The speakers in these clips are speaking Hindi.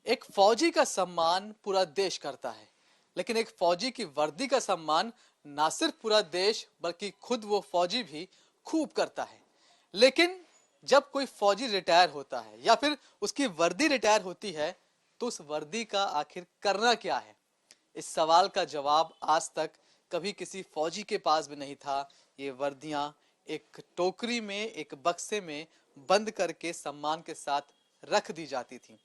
एक फौजी का सम्मान पूरा देश करता है, लेकिन एक फौजी की वर्दी का सम्मान ना सिर्फ पूरा देश बल्कि खुद वो फौजी भी खूब करता है। लेकिन जब कोई फौजी रिटायर होता है या फिर उसकी वर्दी रिटायर होती है, तो उस वर्दी का आखिर करना क्या है? इस सवाल का जवाब आज तक कभी किसी फौजी के पास भी नहीं था। ये वर्दियां एक टोकरी में, एक बक्से में बंद करके सम्मान के साथ रख दी जाती थी।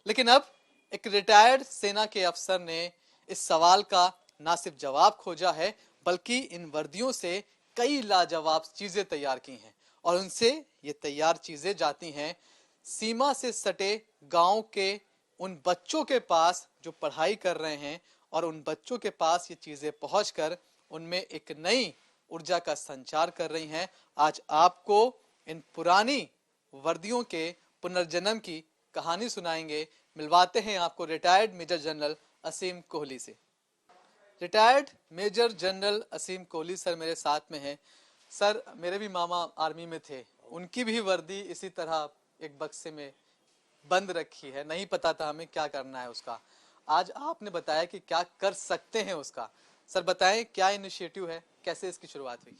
लेकिन अब एक रिटायर्ड सेना के अफसर ने इस सवाल का ना सिर्फ जवाब खोजा है, बल्कि इन वर्दियों से कई लाजवाब चीजें तैयार की हैं और उनसे ये तैयार चीजें जाती हैं सीमा से सटे गांव के उन बच्चों के पास जो पढ़ाई कर रहे हैं, और उन बच्चों के पास ये चीजें पहुंचकर उनमें एक नई ऊर्जा का संचार कर रही हैं। आज आपको इन पुरानी वर्दियों के पुनर्जन्म की कहानी सुनाएंगे। मिलवाते हैं आपको रिटायर्ड मेजर जनरल असीम कोहली से। रिटायर्ड मेजर जनरल असीम कोहली सर मेरे साथ में हैं। सर, मेरे भी मामा आर्मी में थे, उनकी भी वर्दी इसी तरह एक बक्से में बंद रखी है, नहीं पता था हमें क्या करना है उसका। आज आपने बताया कि क्या कर सकते हैं उसका। सर बताएं, क्या इनिशिएटिव है, कैसे इसकी शुरुआत हुई?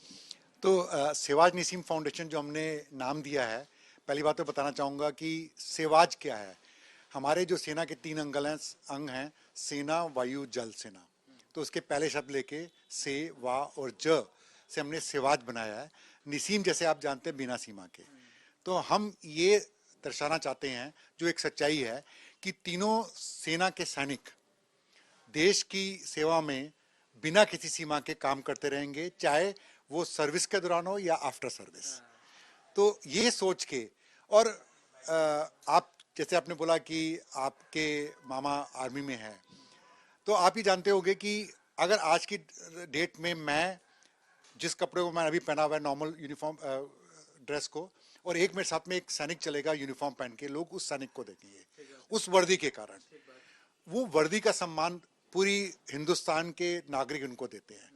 तो सेवाज निसीम फाउंडेशन जो हमने नाम दिया है, पहली बात तो बताना चाहूँगा कि सेवाज क्या है। हमारे जो सेना के 3 अंग हैं, सेना, वायु, जल सेना। तो उसके पहले शब्द लेके से, वा और ज से हमने सेवाज बनाया है। निसीम जैसे आप जानते हैं बिना सीमा के। तो हम ये दर्शाना चाहते हैं, जो एक सच्चाई है, कि तीनों सेना के सैनिक देश की सेवा में बिना किसी सीमा के काम करते रहेंगे, चाहे वो सर्विस के दौरान हो या आफ्टर सर्विस। तो ये सोच के, और आप जैसे आपने बोला कि आपके मामा आर्मी में है, तो आप ही जानते होंगे कि अगर आज की डेट में मैं जिस कपड़े को मैं अभी पहना हुआ है, नॉर्मल यूनिफॉर्म ड्रेस को, और एक मेरे साथ में एक सैनिक चलेगा यूनिफॉर्म पहन के, लोग उस सैनिक को देखेंगे उस वर्दी के कारण। वो वर्दी का सम्मान पूरी हिंदुस्तान के नागरिक उनको देते हैं,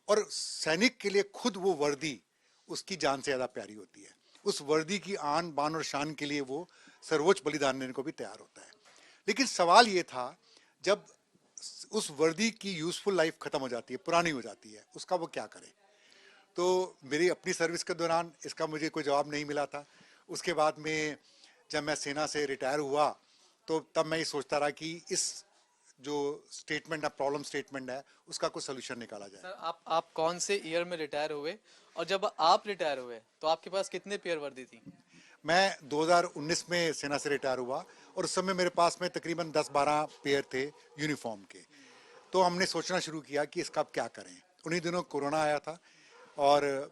और सैनिक के लिए खुद वो वर्दी उसकी जान से ज़्यादा प्यारी होती है। उस वर्दी की आन बान और शान के लिए वो सर्वोच्च बलिदान देने को भी तैयार होता है। लेकिन सवाल ये था, जब उस वर्दी की यूजफुल लाइफ खत्म हो जाती है, पुरानी हो जाती है, उसका वो क्या करे। तो मेरी अपनी सर्विस के दौरान इसका मुझे कोई जवाब नहीं मिला था। उसके बाद में जब मैं सेना से रिटायर हुआ, तो तब मैं ये सोचता रहा कि इस जो स्टेटमेंट है, प्रॉब्लम स्टेटमेंट है, उसका कोई सोल्यूशन निकाला जाए। सर, आप कौन से ईयर में रिटायर हुए, और जब आप रिटायर हुए तो आपके पास कितने पेयर वर्दी थी? मैं 2019 में सेना से रिटायर हुआ, और उस समय मेरे पास में तकरीबन 10-12 पेयर थे यूनिफॉर्म के। तो हमने सोचना शुरू किया कि इसका अब क्या करें। उन्हीं दिनों कोरोना आया था, और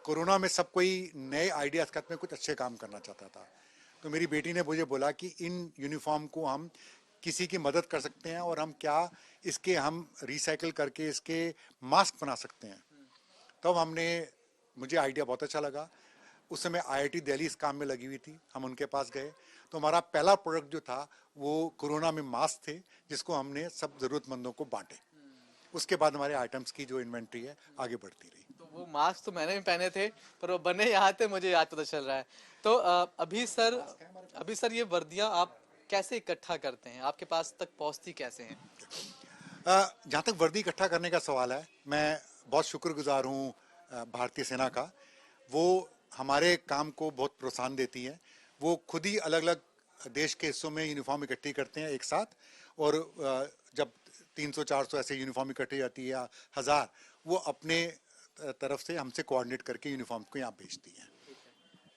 कोरोना में सब कोई नए आइडियाज़ के साथ में कुछ अच्छे काम करना चाहता था। तो मेरी बेटी ने मुझे बोला कि इन यूनिफॉर्म को हम किसी की मदद कर सकते हैं, और हम क्या इसके हम रिसाइकिल करके इसके मास्क बना सकते हैं। तब हमने, मुझे आइडिया बहुत अच्छा लगा। उस समय आईआईटी दिल्ली इस काम में लगी हुई थी, हम उनके पास गए। तो हमारा पहला प्रोडक्ट जो था वो कोरोना में मास्क थे, जिसको हमने सब ज़रूरतमंदों को बांटे। उसके बाद हमारे आइटम्स की जो इन्वेंट्री है आगे बढ़ती रही। तो वो मास्क तो मैंने भी पहने थे, पर वो बने यहाँ थे, मुझे याद पता चल रहा है। तो अभी सर ये वर्दियां आप कैसे इकट्ठा करते हैं, आपके पास तक पहुंचती कैसे हैं? जहाँ तक वर्दी इकट्ठा करने का सवाल है, मैं बहुत शुक्रगुजार हूँ भारतीय सेना का। वो हमारे काम को बहुत प्रोत्साहन देती है। वो खुद ही अलग अलग देश के हिस्सों में यूनिफॉर्म इकट्ठी करते हैं एक साथ, और जब 300-400 ऐसे यूनिफॉर्म इकट्ठी जाती है या 1000, वो अपने तरफ से हमसे कोऑर्डिनेट करके यूनिफॉर्म को यहाँ भेजती हैं।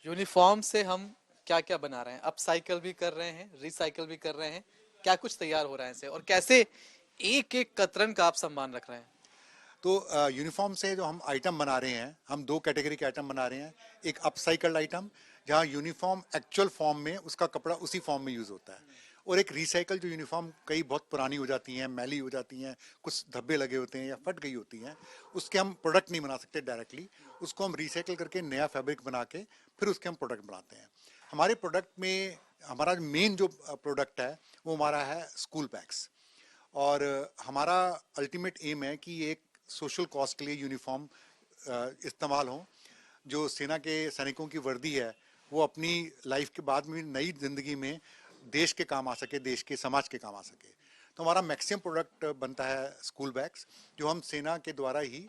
यूनिफॉर्म से हम क्या क्या बना रहे हैं? अपसाइकल भी कर रहे हैं, रिसाइकल भी कर रहे हैं, क्या कुछ तैयार हो रहा है इससे, और कैसे एक एक कतरन का आप सम्मान रख रहे हैं? तो यूनिफॉर्म से जो हम आइटम बना रहे हैं, हम 2 कैटेगरी के आइटम बना रहे हैं। एक अपसाइकल्ड आइटम, जहाँ यूनिफॉर्म एक्चुअल फॉर्म में उसका कपड़ा उसी फॉर्म में यूज़ होता है, और एक रिसाइकल जो यूनिफॉर्म कई बहुत पुरानी हो जाती हैं, मैली हो जाती हैं, कुछ धब्बे लगे होते हैं या फट गई होती हैं, उसके हम प्रोडक्ट नहीं बना सकते डायरेक्टली। उसको हम रिसाइकल करके नया फैब्रिक बना के फिर उसके हम प्रोडक्ट बनाते हैं। हमारे प्रोडक्ट में हमारा मेन जो प्रोडक्ट है वो हमारा है स्कूल बैग्स। और हमारा अल्टीमेट एम है कि एक सोशल कॉज के लिए यूनिफॉर्म इस्तेमाल हो। जो सेना के सैनिकों की वर्दी है, वो अपनी लाइफ के बाद में नई ज़िंदगी में देश के काम आ सके, देश के समाज के काम आ सके। तो हमारा मैक्सिमम प्रोडक्ट बनता है स्कूल बैग्स, जो हम सेना के द्वारा ही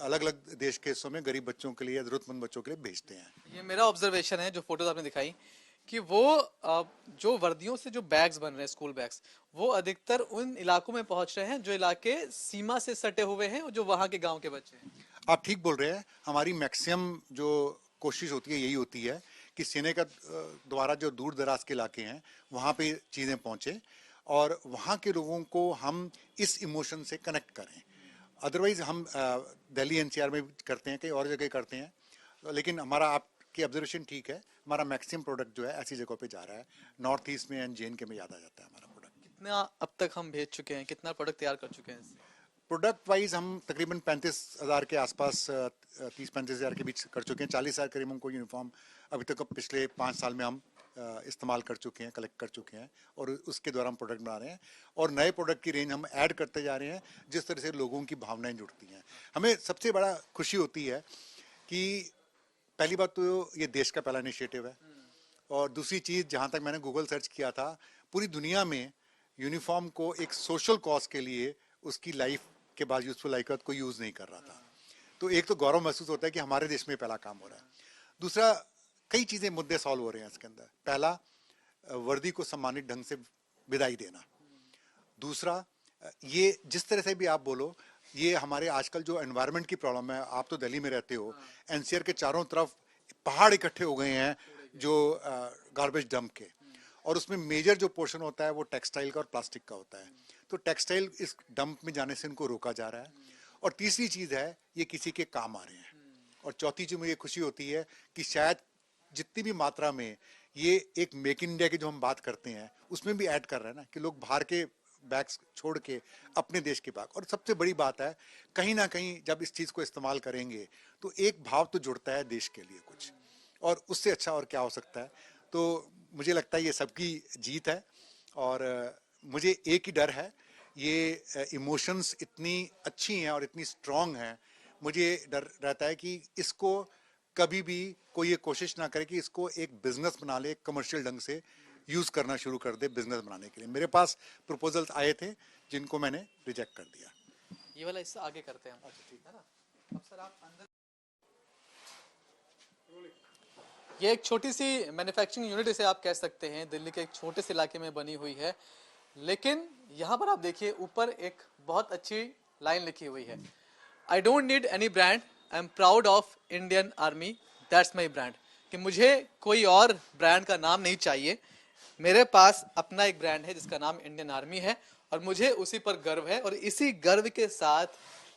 अलग अलग देश के हिस्सों में गरीब बच्चों के लिए, जरूरतमंद बच्चों के लिए भेजते हैं। ये मेरा ऑब्जर्वेशन है, जो फोटोज आपने दिखाई, कि वो जो वर्दियों से जो बैग्स बन रहे हैं, स्कूल बैग्स, वो अधिकतर उन इलाकों में पहुंच रहे हैं जो इलाके सीमा से सटे हुए हैं और जो वहां के गांव के बच्चे हैं। आप ठीक बोल रहे हैं। हमारी मैक्सिमम जो कोशिश होती है यही होती है कि सेना का द्वारा जो दूर दराज के इलाके हैं वहाँ पे चीज़ें पहुँचे और वहाँ के लोगों को हम इस इमोशन से कनेक्ट करें। अदरवाइज हम दिल्ली एनसीआर में भी करते हैं, कई और जगह करते हैं, लेकिन हमारा आपकी ऑब्जर्वेशन ठीक है। हमारा मैक्सिमम प्रोडक्ट जो है ऐसी जगहों पे जा रहा है, नॉर्थ ईस्ट में एंड JNK में ज़्यादा जाता है हमारा प्रोडक्ट। कितना अब तक हम भेज चुके हैं, कितना प्रोडक्ट तैयार कर चुके हैं इससे? प्रोडक्ट वाइज हम तकरीबन 35,000 के आसपास, 30-35,000 के बीच कर चुके हैं। 40,000 करीब हमको यूनिफॉर्म अभी तक पिछले 5 साल में हम इस्तेमाल कर चुके हैं, कलेक्ट कर चुके हैं और उसके द्वारा हम प्रोडक्ट बना रहे हैं और नए प्रोडक्ट की रेंज हम ऐड करते जा रहे हैं जिस तरह से लोगों की भावनाएं जुड़ती हैं। हमें सबसे बड़ा खुशी होती है कि पहली बात तो ये देश का पहला इनिशिएटिव है और दूसरी चीज़, जहाँ तक मैंने गूगल सर्च किया था, पूरी दुनिया में यूनिफॉर्म को एक सोशल कॉज के लिए उसकी लाइफ के बाद, यूजफुल लाइफ के बाद कोई यूज़ नहीं कर रहा था। तो एक तो गौरव महसूस होता है कि हमारे देश में पहला काम हो रहा है। दूसरा, कई चीज़ें, मुद्दे सॉल्व हो रहे हैं इसके अंदर। पहला, वर्दी को सम्मानित ढंग से विदाई देना। दूसरा, ये जिस तरह से भी आप बोलो, ये हमारे आजकल जो एनवायरनमेंट की प्रॉब्लम है, आप तो दिल्ली में रहते हो, एनसीआर के चारों तरफ पहाड़ इकट्ठे हो गए हैं जो गार्बेज डंप के, और उसमें मेजर जो पोर्शन होता है वो टेक्सटाइल का और प्लास्टिक का होता है। तो टेक्सटाइल इस डंप में जाने से इनको रोका जा रहा है। और तीसरी चीज़ है, ये किसी के काम आ रहे हैं। और चौथी चीज़ मुझे खुशी होती है कि शायद जितनी भी मात्रा में ये एक मेक इन इंडिया की जो हम बात करते हैं उसमें भी ऐड कर रहे हैं ना, कि लोग बाहर के बैग्स छोड़ के अपने देश के बैग। और सबसे बड़ी बात है, कहीं ना कहीं जब इस चीज़ को इस्तेमाल करेंगे तो एक भाव तो जुड़ता है देश के लिए कुछ, और उससे अच्छा और क्या हो सकता है। तो मुझे लगता है ये सबकी जीत है और मुझे एक ही डर है, ये इमोशंस इतनी अच्छी हैं और इतनी स्ट्रांग हैं, मुझे डर रहता है कि इसको कभी भी कोई ये कोशिश ना करे कि इसको एक बिजनेस बना ले, कमर्शियल ढंग से यूज करना शुरू कर दे बिजनेस बनाने के लिए। मेरे पास प्रपोजल्स आए थे जिनको मैंने रिजेक्ट कर दिया। ये वाला हिस्सा आगे करते हैं हम। अच्छा ठीक है ना। अब सर आप अंदर, ये एक छोटी सी मैन्युफैक्चरिंग यूनिट इसे आप कह सकते हैं, दिल्ली के एक छोटे से इलाके में बनी हुई है। लेकिन यहाँ पर आप देखिए, ऊपर एक बहुत अच्छी लाइन लिखी हुई है, I don't need any brand, I am proud of Indian army, that's my brand. कि मुझे कोई और ब्रांड का नाम नहीं चाहिए, मेरे पास अपना एक ब्रांड है जिसका नाम इंडियन आर्मी है और मुझे उसी पर गर्व है। और इसी गर्व के साथ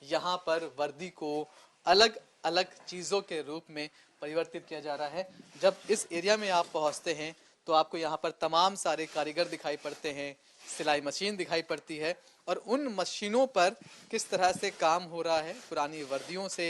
यहाँ पर वर्दी को अलग अलग चीज़ों के रूप में परिवर्तित किया जा रहा है। जब इस एरिया में आप पहुँचते हैं तो आपको यहाँ पर तमाम सारे कारीगर दिखाई पड़ते हैं, सिलाई मशीन दिखाई पड़ती है और उन मशीनों पर किस तरह से काम हो रहा है। पुरानी वर्दियों से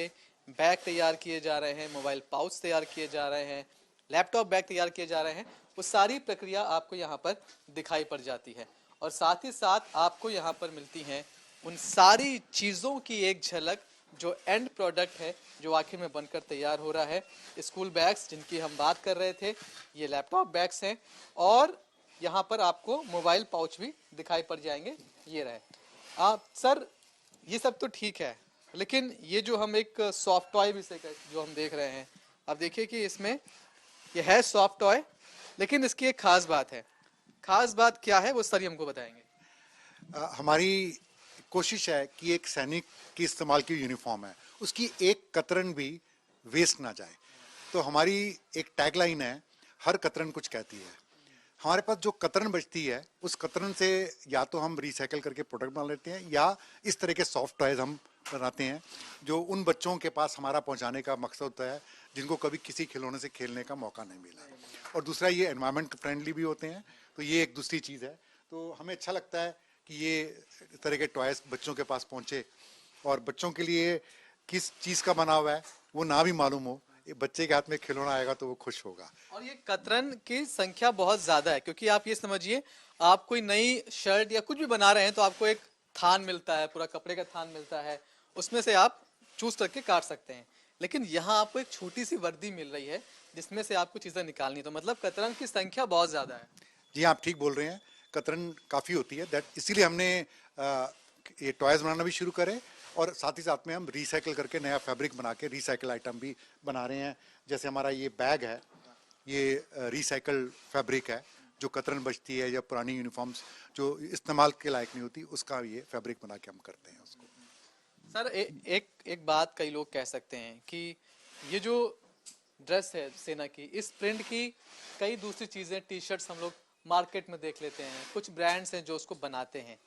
बैग तैयार किए जा रहे हैं, मोबाइल पाउच तैयार किए जा रहे हैं, लैपटॉप बैग तैयार किए जा रहे हैं। वो सारी प्रक्रिया आपको यहाँ पर दिखाई पड़ जाती है और साथ ही साथ आपको यहाँ पर मिलती हैं उन सारी चीज़ों की एक झलक जो एंड प्रोडक्ट है, जो आखिर में बनकर तैयार हो रहा है। स्कूल बैग्स जिनकी हम बात कर रहे थे, ये लैपटॉप बैग्स हैं और यहाँ पर आपको मोबाइल पाउच भी दिखाई पड़ जाएंगे। ये रहे आप सर, ये सब तो ठीक है, लेकिन ये जो हम एक सॉफ्ट टॉय भी से जो हम देख रहे हैं, आप देखिए कि इसमें ये है सॉफ्ट टॉय, लेकिन इसकी एक खास बात है। खास बात क्या है वो सर ही हमको बताएंगे। हमारी कोशिश है कि एक सैनिक की इस्तेमाल की यूनिफॉर्म है, उसकी एक कतरन भी वेस्ट ना जाए। तो हमारी एक टैगलाइन है, हर कतरन कुछ कहती है। हमारे पास जो कतरन बचती है उस कतरन से या तो हम रिसाइकल करके प्रोडक्ट बना लेते हैं या इस तरह के सॉफ्ट टॉयज हम बनाते हैं जो उन बच्चों के पास हमारा पहुंचाने का मकसद होता है जिनको कभी किसी खिलौने से खेलने का मौका नहीं मिला। और दूसरा, ये एनवायरनमेंट फ्रेंडली भी होते हैं, तो ये एक दूसरी चीज़ है। तो हमें अच्छा लगता है कि ये इस तरह के टॉयज बच्चों के पास पहुंचे और बच्चों के लिए किस चीज़ का बना हुआ है वो ना भी मालूम हो, ये बच्चे के हाथ में खिलौना आएगा तो वो खुश होगा। और ये कतरन की संख्या बहुत ज्यादा है, क्योंकि आप ये समझिए, आप कोई नई शर्ट या कुछ भी बना रहे हैं तो आपको एक थान मिलता है, पूरा कपड़े का थान मिलता है, उसमें से आप चूज करके काट सकते हैं। लेकिन यहाँ आपको एक छोटी सी वर्दी मिल रही है जिसमें से आपको चीजें निकालनी है, तो मतलब कतरन की संख्या बहुत ज्यादा है। जी आप ठीक बोल रहे हैं, कतरन काफ़ी होती है, दैट इसीलिए हमने ये टॉयज़ बनाना भी शुरू करे और साथ ही साथ में हम रिसाइकिल करके नया फैब्रिक बना के रिसाइकिल आइटम भी बना रहे हैं। जैसे हमारा ये बैग है, ये रिसाइकल फैब्रिक है, जो कतरन बचती है या पुरानी यूनिफॉर्म्स जो इस्तेमाल के लायक नहीं होती, उसका ये फैब्रिक बना के हम करते हैं उसको। सर एक एक बात कई लोग कह सकते हैं कि ये जो ड्रेस है सेना की, इस प्रिंट की कई दूसरी चीजें, टी शर्ट्स हम लोग मार्केट में देख लेते हैं, कुछ ब्रांड्स हैं जो उसको बनाते हैं,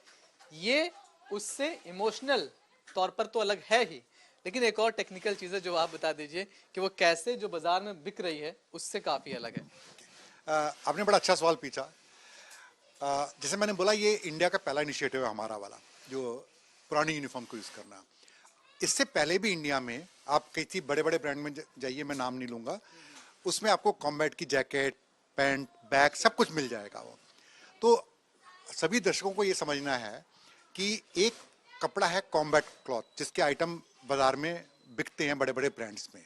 ये उससे इमोशनल तौर पर तो अलग है ही, लेकिन एक और टेक्निकल चीज है जो आप बता दीजिए कि वो कैसे जो बाजार में बिक रही है उससे काफी अलग है। आपने बड़ा अच्छा सवाल पूछा। जैसे मैंने बोला, ये इंडिया का पहला इनिशिएटिव है हमारा वाला, जो पुरानी यूनिफॉर्म को यूज़ करना। इससे पहले भी इंडिया में आप किसी बड़े बड़े ब्रांड में जाइए, मैं नाम नहीं लूँगा, उसमें आपको कॉम्बैट की जैकेट, पैंट, बैग सब कुछ मिल जाएगा। वो तो सभी दर्शकों को ये समझना है कि एक कपड़ा है कॉम्बैट क्लॉथ, जिसके आइटम बाजार में बिकते हैं बड़े बड़े ब्रांड्स में।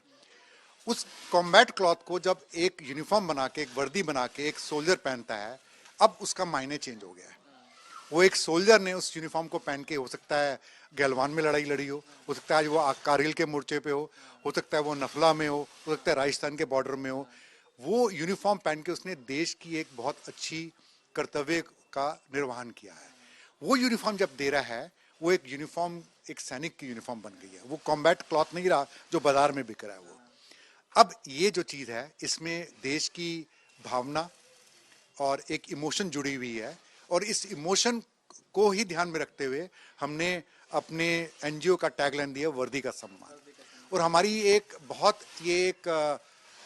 उस कॉम्बैट क्लॉथ को जब एक यूनिफॉर्म बना के, एक वर्दी बना के एक सोल्जर पहनता है, अब उसका मायने चेंज हो गया है। वो एक सोल्जर ने उस यूनिफॉर्म को पहन के, हो सकता है गलवान में लड़ाई लड़ी हो सकता है आज वो कारगिल के मोर्चे पे हो सकता है वो नफला में हो सकता है राजस्थान के बॉर्डर में हो, वो यूनिफॉर्म पहन के उसने देश की एक बहुत अच्छी कर्तव्य का निर्वहन किया है। वो यूनिफॉर्म जब दे रहा है, वो एक यूनिफॉर्म, एक सैनिक की यूनिफॉर्म बन गई है, वो कॉम्बैट क्लॉथ नहीं रहा जो बाजार में बिक रहा है। वो अब ये जो चीज़ है, इसमें देश की भावना और एक इमोशन जुड़ी हुई है, और इस इमोशन को ही ध्यान में रखते हुए हमने अपने एनजीओ का टैगलाइन दिया, वर्दी का सम्मान। और हमारी एक बहुत, ये एक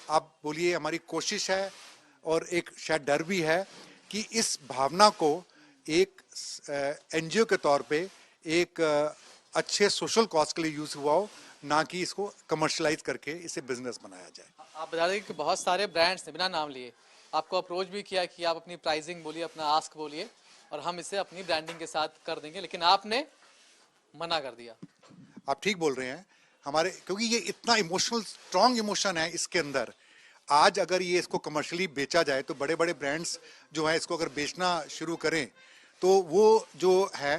आप बोलिए हमारी कोशिश है और एक शायद डर भी है कि इस भावना को एक एनजीओ के तौर पे एक अच्छे सोशल कॉज के लिए यूज हुआ हो, ना कि इसको कमर्शलाइज करके इसे बिजनेस बनाया जाए। आप बता दें कि बहुत सारे ब्रांड्स ने बिना नाम लिए आपको अप्रोच भी किया कि आप अपनी प्राइसिंग बोलिए, अपना आस्क बोलिए और हम इसे अपनी ब्रांडिंग के साथ कर देंगे, लेकिन आपने मना कर दिया। आप ठीक बोल रहे हैं, हमारे क्योंकि ये इतना इमोशनल, स्ट्रांग इमोशन है इसके अंदर। आज अगर ये इसको कमर्शियली बेचा जाए तो बड़े बड़े ब्रांड्स जो है इसको अगर बेचना शुरू करें तो वो जो है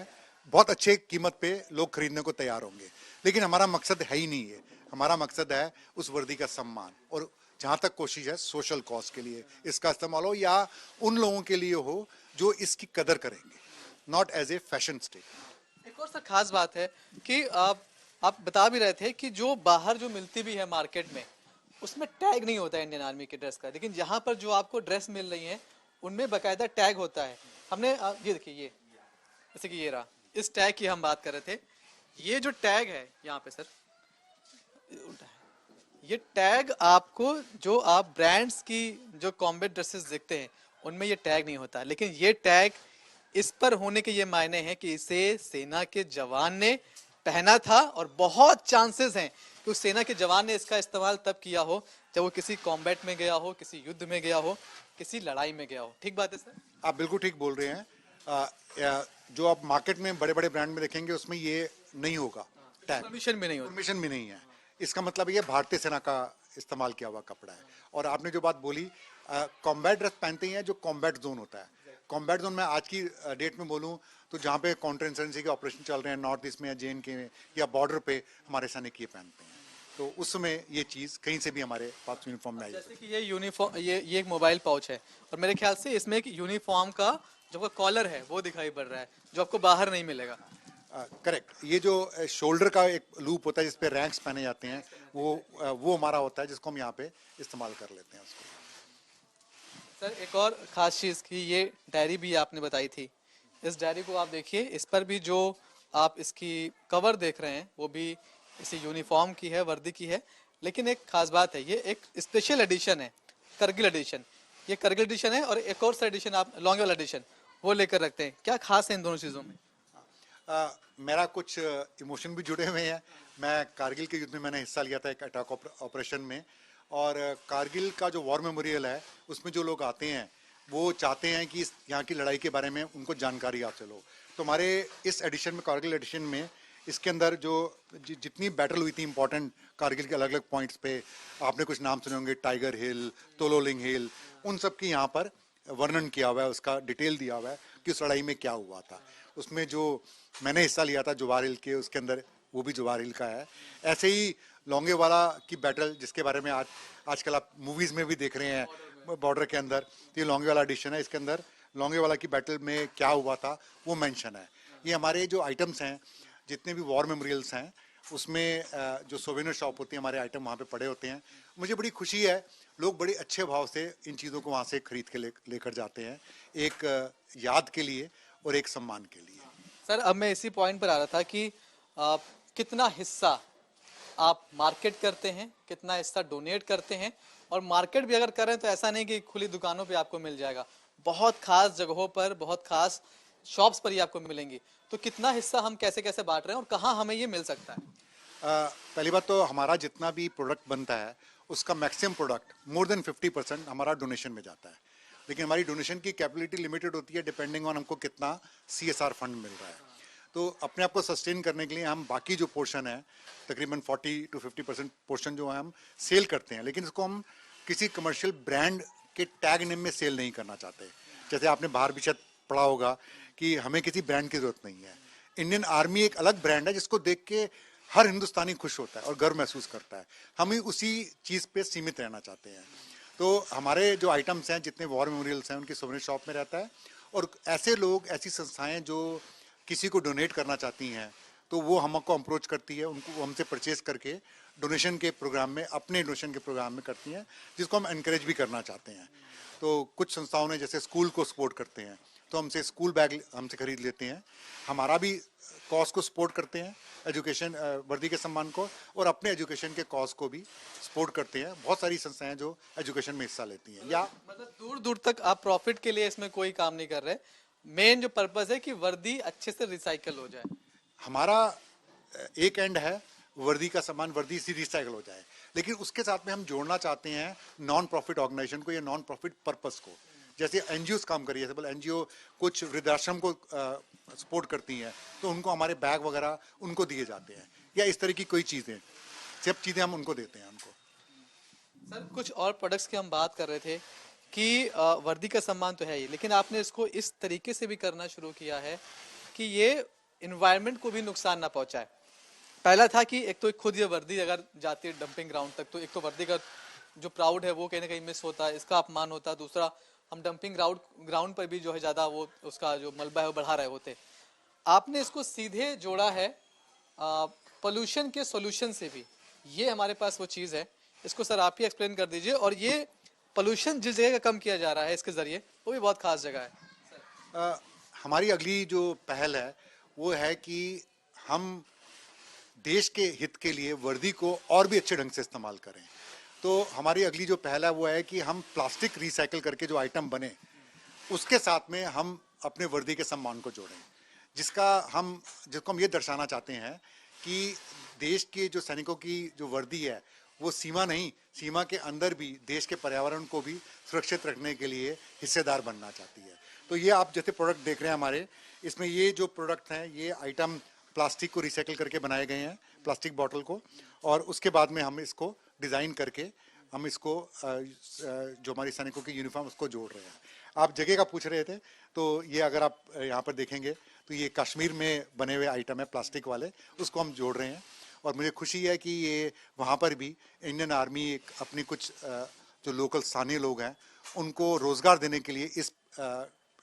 बहुत अच्छे कीमत पे लोग खरीदने को तैयार होंगे। लेकिन हमारा मकसद है ही नहीं है, हमारा मकसद है उस वर्दी का सम्मान, और जहाँ तक कोशिश है सोशल कॉज के लिए इसका इस्तेमाल हो या उन लोगों के लिए हो जो इसकी कदर करेंगे, not as a fashion statement. एक और सर खास बात है कि आप बता भी रहे थे कि जो बाहर जो मिलती भी है मार्केट में उसमें टैग नहीं होता है इंडियन आर्मी के ड्रेस का, लेकिन यहाँ पर जो आपको ड्रेस मिल रही है उनमें बकायदा टैग होता है। हमने ये देखिए, ये जैसे कि ये रहा, इस टैग की हम बात कर रहे थे, ये जो टैग है यहाँ पे सर, उल्टा है, ये टैग आपको जो आप ब्रांड्स की जो कॉम्बैट ड्रेसेस देखते हैं उनमें ये टैग नहीं होता, लेकिन ये टैग इस पर होने के ये मायने हैं कि इसे सेना के जवान ने पहना था और बहुत चांसेस हैं कि उस सेना के जवान ने इसका इस्तेमाल तब किया हो जब वो किसी कॉम्बैट में गया हो, किसी युद्ध में गया हो, किसी लड़ाई में गया हो। ठीक बात है सर? आप बिल्कुल ठीक बोल रहे हैं। जो आप मार्केट में बड़े बड़े ब्रांड में देखेंगे उसमें ये नहीं होगा, टैग परमिशन भी नहीं होती। परमिशन भी नहीं है। इसका मतलब ये भारतीय सेना का इस्तेमाल किया हुआ कपड़ा है। और आपने जो बात बोली, कॉम्बैट ड्रेस पहनते ही हैं जो कॉम्बैट जोन होता है। कॉम्बैट जोन में आज की डेट में बोलूं तो जहाँ पे काउंटर इंसर्जेंसी के ऑपरेशन चल रहे हैं नॉर्थ ईस्ट में या JNK में या बॉर्डर पे, हमारे सैनिक ये पहनते हैं, तो उस समय ये चीज़ कहीं से भी हमारे पास यूनिफॉर्म में आई। जैसे कि ये यूनिफॉर्म, ये एक मोबाइल पाउच है और मेरे ख्याल से इसमें एक यूनिफॉर्म का जो कॉलर है वो दिखाई पड़ रहा है जो आपको बाहर नहीं मिलेगा। करेक्ट, ये जो शोल्डर का एक लूप होता है जिसपे रैंक्स पहने जाते हैं, वो हमारा होता है जिसको हम यहाँ पे इस्तेमाल कर लेते हैं उसको। सर एक और खास चीज़ की, ये डायरी भी आपने बताई थी, इस डायरी को आप देखिए, इस पर भी जो आप इसकी कवर देख रहे हैं वो भी इसी यूनिफॉर्म की है, वर्दी की है, लेकिन एक खास बात है, ये एक स्पेशल एडिशन है, करगिल एडिशन। ये करगिल एडिशन है और एक और सा एडिशन आप लॉन्ग वाला एडिशन वो लेकर रखते हैं, क्या खास है इन दोनों चीज़ों में? मेरा कुछ इमोशन भी जुड़े हुए हैं। मैं कारगिल के युद्ध में मैंने हिस्सा लिया था एक अटैक ऑपरेशन में, और कारगिल का जो वॉर मेमोरियल है उसमें जो लोग आते हैं वो चाहते हैं कि यहाँ की लड़ाई के बारे में उनको जानकारी हासिल हो। तो हमारे इस एडिशन में, कारगिल एडिशन में, इसके अंदर जो जितनी बैटल हुई थी इंपॉर्टेंट कारगिल के अलग अलग पॉइंट्स पे, आपने कुछ नाम सुने होंगे, टाइगर हिल, तोलोलिंग हिल, उन सब की यहाँ पर वर्णन किया हुआ है, उसका डिटेल दिया हुआ है कि उस लड़ाई में क्या हुआ था। उसमें जो मैंने हिस्सा लिया था जुबार हिल के, उसके अंदर वो भी जुबार हिल का है। ऐसे ही लोंगेवाला की बैटल, जिसके बारे में आजकल आप मूवीज में भी देख रहे हैं बॉर्डर के अंदर, तो ये लोंगेवाला एडिशन है। इसके अंदर लोंगेवाला की बैटल में क्या हुआ था वो मेंशन है। ये हमारे जो आइटम्स हैं, जितने भी वॉर मेमोरियल्स हैं, उसमें जो सोवेनियर शॉप होती है, हमारे आइटम वहाँ पे पड़े होते हैं। मुझे बड़ी खुशी है, लोग बड़े अच्छे भाव से इन चीज़ों को वहाँ से खरीद के लेकर जाते हैं, एक याद के लिए और एक सम्मान के लिए। सर अब मैं इसी पॉइंट पर आ रहा था कि आ, कितना हिस्सा आप मार्केट करते हैं, कितना हिस्सा डोनेट करते हैं, और मार्केट भी अगर करें तो ऐसा नहीं कि खुली दुकानों पे आपको मिल जाएगा, बहुत खास जगहों पर, बहुत खास शॉप्स पर ही आपको मिलेंगी। तो कितना हिस्सा हम कैसे कैसे बांट रहे हैं और कहाँ हमें ये मिल सकता है? पहली बात तो हमारा जितना भी प्रोडक्ट बनता है उसका मैक्सिमम प्रोडक्ट मोर देन 50% हमारा डोनेशन में जाता है। लेकिन हमारी डोनेशन की कैपेबिलिटी लिमिटेड होती है, डिपेंडिंग ऑन हमको कितना CSR फंड मिल रहा है। तो अपने आप को सस्टेन करने के लिए हम बाकी जो पोर्शन है, तकरीबन 40 to 50% पोर्शन जो है हम सेल करते हैं, लेकिन इसको हम किसी कमर्शियल ब्रांड के टैग नेम में सेल नहीं करना चाहते। जैसे आपने बाहर भी शायद पढ़ा होगा कि हमें किसी ब्रांड की जरूरत नहीं है। इंडियन आर्मी एक अलग ब्रांड है जिसको देख के हर हिंदुस्तानी खुश होता है और गर्व महसूस करता है। हम ही उसी चीज़ पे सीमित रहना चाहते हैं। तो हमारे जो आइटम्स हैं, जितने वॉर मेमोरियल्स हैं, उनकी सोवेनियर शॉप में रहता है। और ऐसे लोग, ऐसी संस्थाएं जो किसी को डोनेट करना चाहती हैं, तो वो हमको अप्रोच करती है, उनको हमसे परचेज करके डोनेशन के प्रोग्राम में, अपने डोनेशन के प्रोग्राम में करती हैं, जिसको हम एनकरेज भी करना चाहते हैं। तो कुछ संस्थाओं ने, जैसे स्कूल को सपोर्ट करते हैं, तो हमसे स्कूल बैग हमसे खरीद लेते हैं। हमारा भी कॉज को सपोर्ट करते हैं, एजुकेशन वर्दी के सम्मान को, और अपने एजुकेशन के कॉज को भी सपोर्ट करते हैं। बहुत सारी संस्थाएं जो एजुकेशन में हिस्सा लेती हैं। या मतलब दूर दूर तक आप प्रॉफिट के लिए इसमें कोई काम नहीं कर रहे, मेन जो पर्पस है कि वर्दी अच्छे से रिसाइकल हो जाए। हमारा एक एंड है, वर्दी का सामान वर्दी से रिसाइकल हो जाए, लेकिन उसके साथ में हम जोड़ना चाहते हैं नॉन प्रॉफिट ऑर्गेनाइजेशन को या नॉन प्रॉफिट पर्पस को। जैसे एनजीओ काम करिए, जैसे एनजीओ कुछ वृद्धाश्रम को सपोर्ट करती हैं, तो उनको हमारे बैग वगैरह उनको दिए जाते हैं, या इस तरह की कोई चीज़ें, सब चीज़ें हम उनको देते हैं उनको। सर कुछ और प्रोडक्ट्स की हम बात कर रहे थे कि वर्दी का सम्मान तो है ही, लेकिन आपने इसको इस तरीके से भी करना शुरू किया है कि ये इन्वायरमेंट को भी नुकसान ना पहुंचाए। पहला था कि एक तो खुद ये वर्दी अगर जाती है डंपिंग ग्राउंड तक, तो एक तो वर्दी का जो प्राउड है वो कहीं ना कहीं मिस होता है, इसका अपमान होता है। दूसरा, हम डंपिंग ग्राउंड पर भी जो है ज़्यादा वो उसका जो मलबा है वो बढ़ा रहे होते। आपने इसको सीधे जोड़ा है पोल्यूशन के सॉल्यूशन से भी। ये हमारे पास वो चीज़ है, इसको सर आप ही एक्सप्लेन कर दीजिए। और ये पोल्यूशन जिस जगह का कम किया जा रहा है इसके ज़रिए, वो भी बहुत खास जगह है। हमारी अगली जो पहल है वो है कि हम देश के हित के लिए वर्दी को और भी अच्छे ढंग से इस्तेमाल करें। तो हमारी अगली जो पहल है वो है कि हम प्लास्टिक रिसाइकिल करके जो आइटम बने, उसके साथ में हम अपने वर्दी के सम्मान को जोड़ें, जिसको हम ये दर्शाना चाहते हैं कि देश के जो सैनिकों की जो वर्दी है वो सीमा नहीं, सीमा के अंदर भी देश के पर्यावरण को भी सुरक्षित रखने के लिए हिस्सेदार बनना चाहती है। तो ये आप जैसे प्रोडक्ट देख रहे हैं हमारे, इसमें ये जो प्रोडक्ट हैं, ये आइटम प्लास्टिक को रिसाइकिल करके बनाए गए हैं, प्लास्टिक बॉटल को, और उसके बाद में हम इसको डिज़ाइन करके हम इसको जो हमारी सैनिकों की यूनिफॉर्म उसको जोड़ रहे हैं। आप जगह का पूछ रहे थे, तो ये अगर आप यहाँ पर देखेंगे तो ये कश्मीर में बने हुए आइटम है प्लास्टिक वाले, उसको हम जोड़ रहे हैं। और मुझे खुशी है कि ये वहाँ पर भी इंडियन आर्मी अपनी कुछ जो लोकल स्थानीय लोग हैं उनको रोज़गार देने के लिए इस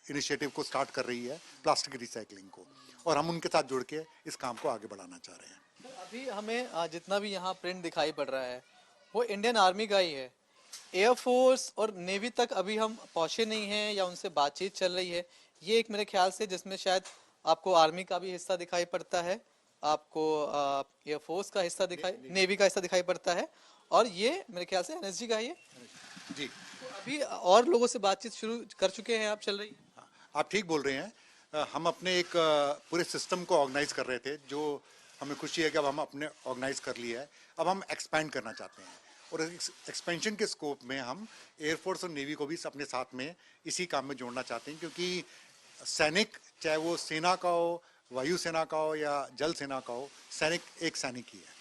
इनिशिएटिव को स्टार्ट कर रही है, प्लास्टिक रिसाइकलिंग को, और हम उनके साथ जुड़ के इस काम को आगे बढ़ाना चाह रहे हैं। अभी हमें जितना भी यहाँ प्रिंट दिखाई पड़ रहा है वो इंडियन आर्मी का ही है। एयरफोर्स और नेवी तक अभी हम पहुँचे नहीं हैं या उनसे बातचीत चल रही है। ये एक मेरे ख्याल से, जिसमें शायद आपको आर्मी का भी हिस्सा दिखाई पड़ता है, आपको एयरफोर्स का हिस्सा दिखाई, नेवी का हिस्सा दिखाई पड़ता है, और ये मेरे ख्याल से एनएसजी का ही है जी, तो अभी और लोगों से बातचीत शुरू कर चुके हैं, आप चल रही है? आप ठीक बोल रहे हैं। हम अपने एक पूरे सिस्टम को ऑर्गेनाइज कर रहे थे, जो हमें खुशी है कि अब हम अपने ऑर्गेनाइज कर लिया है। अब हम एक्सपैंड करना चाहते हैं, और एक्सपेंशन के स्कोप में हम एयरफोर्स और नेवी को भी अपने साथ में इसी काम में जोड़ना चाहते हैं, क्योंकि सैनिक, चाहे वो सेना का हो, वायुसेना का हो या जल सेना का हो, सैनिक एक सैनिक ही है,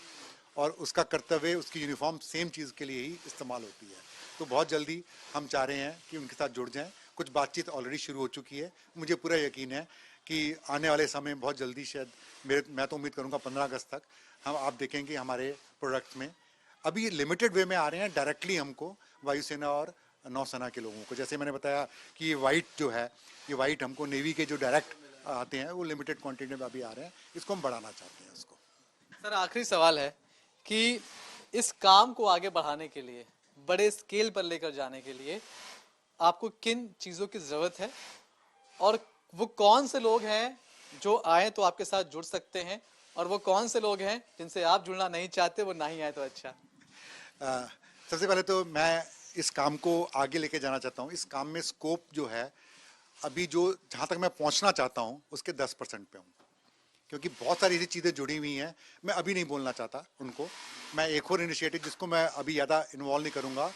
और उसका कर्तव्य, उसकी यूनिफॉर्म सेम चीज़ के लिए ही इस्तेमाल होती है। तो बहुत जल्दी हम चाह रहे हैं कि उनके साथ जुड़ जाएं कुछ बातचीत ऑलरेडी शुरू हो चुकी है। मुझे पूरा यकीन है कि आने वाले समय में बहुत जल्दी, शायद मैं तो उम्मीद करूंगा 15 अगस्त तक आप देखेंगे हमारे प्रोडक्ट्स में अभी लिमिटेड वे में आ रहे हैं डायरेक्टली हमको वायुसेना और नौसेना के लोगों को। जैसे मैंने बताया कि ये वाइट जो है, ये वाइट हमको नेवी के जो डायरेक्ट आते हैं वो लिमिटेड क्वांटिटी में अभी आ रहे हैं, इसको हम बढ़ाना चाहते हैं उसको। सर आखिरी सवाल है कि इस काम को आगे बढ़ाने के लिए, बड़े स्केल पर लेकर जाने के लिए आपको किन चीज़ों की ज़रूरत है और वो कौन से लोग हैं जो आए तो आपके साथ जुड़ सकते हैं और वो कौन से लोग हैं जिनसे आप जुड़ना नहीं चाहते, वो नहीं आए तो अच्छा। सबसे पहले तो मैं इस काम को आगे लेके जाना चाहता हूँ। इस काम में स्कोप जो है अभी जो जहाँ तक मैं पहुँचना चाहता हूँ उसके 10% पे हूँ, क्योंकि बहुत सारी ऐसी चीज़ें जुड़ी हुई हैं। मैं अभी नहीं बोलना चाहता उनको। मैं एक और इनिशिएटिव जिसको मैं अभी ज़्यादा इन्वॉल्व नहीं करूँगा,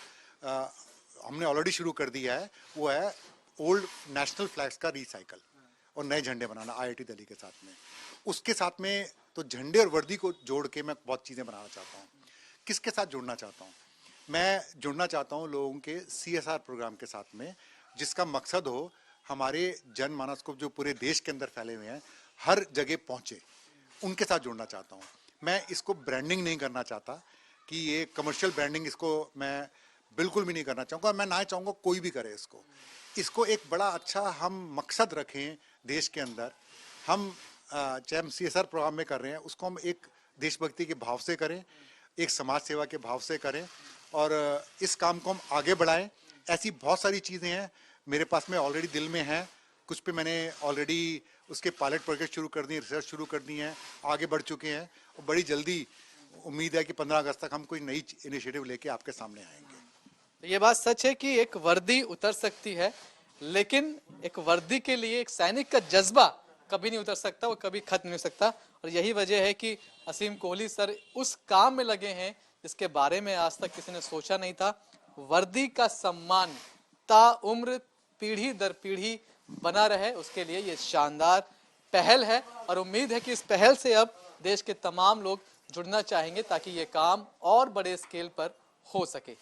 हमने ऑलरेडी शुरू कर दिया है, वो है ओल्ड नेशनल फ्लैग्स का रिसाइकल और नए झंडे बनाना आईआईटी दिल्ली के साथ में। उसके साथ में तो झंडे और वर्दी को जोड़ के मैं बहुत चीज़ें बनाना चाहता हूँ। किसके साथ जुड़ना चाहता हूँ? मैं जुड़ना चाहता हूँ लोगों के CSR प्रोग्राम के साथ में, जिसका मकसद हो हमारे जनमानस को जो पूरे देश के अंदर फैले हुए हैं हर जगह पहुँचे, उनके साथ जुड़ना चाहता हूँ। मैं इसको ब्रांडिंग नहीं करना चाहता कि ये कमर्शियल ब्रांडिंग, इसको मैं बिल्कुल भी नहीं करना चाहूँगा। मैं ना चाहूँगा कोई भी करे इसको एक बड़ा अच्छा हम मकसद रखें देश के अंदर। हम चाहे हम CSR प्रोग्राम में कर रहे हैं, उसको हम एक देशभक्ति के भाव से करें, एक समाज सेवा के भाव से करें और इस काम को हम आगे बढ़ाएं। ऐसी बहुत सारी चीज़ें हैं मेरे पास में ऑलरेडी दिल में हैं, कुछ पे मैंने ऑलरेडी उसके पायलट प्रोजेक्ट शुरू कर दिए, रिसर्च शुरू कर दी हैं, आगे बढ़ चुके हैं और बड़ी जल्दी उम्मीद है कि 15 अगस्त तक हम कोई नई इनिशिएटिव लेके आपके सामने आएंगे। ये बात सच है कि एक वर्दी उतर सकती है, लेकिन एक वर्दी के लिए एक सैनिक का जज्बा कभी नहीं उतर सकता, वो कभी खत्म नहीं हो सकता। और यही वजह है कि असीम कोहली सर उस काम में लगे हैं जिसके बारे में आज तक किसी ने सोचा नहीं था। वर्दी का सम्मान ताउम्र पीढ़ी दर पीढ़ी बना रहे, उसके लिए ये शानदार पहल है और उम्मीद है कि इस पहल से अब देश के तमाम लोग जुड़ना चाहेंगे ताकि ये काम और बड़े स्केल पर हो सके।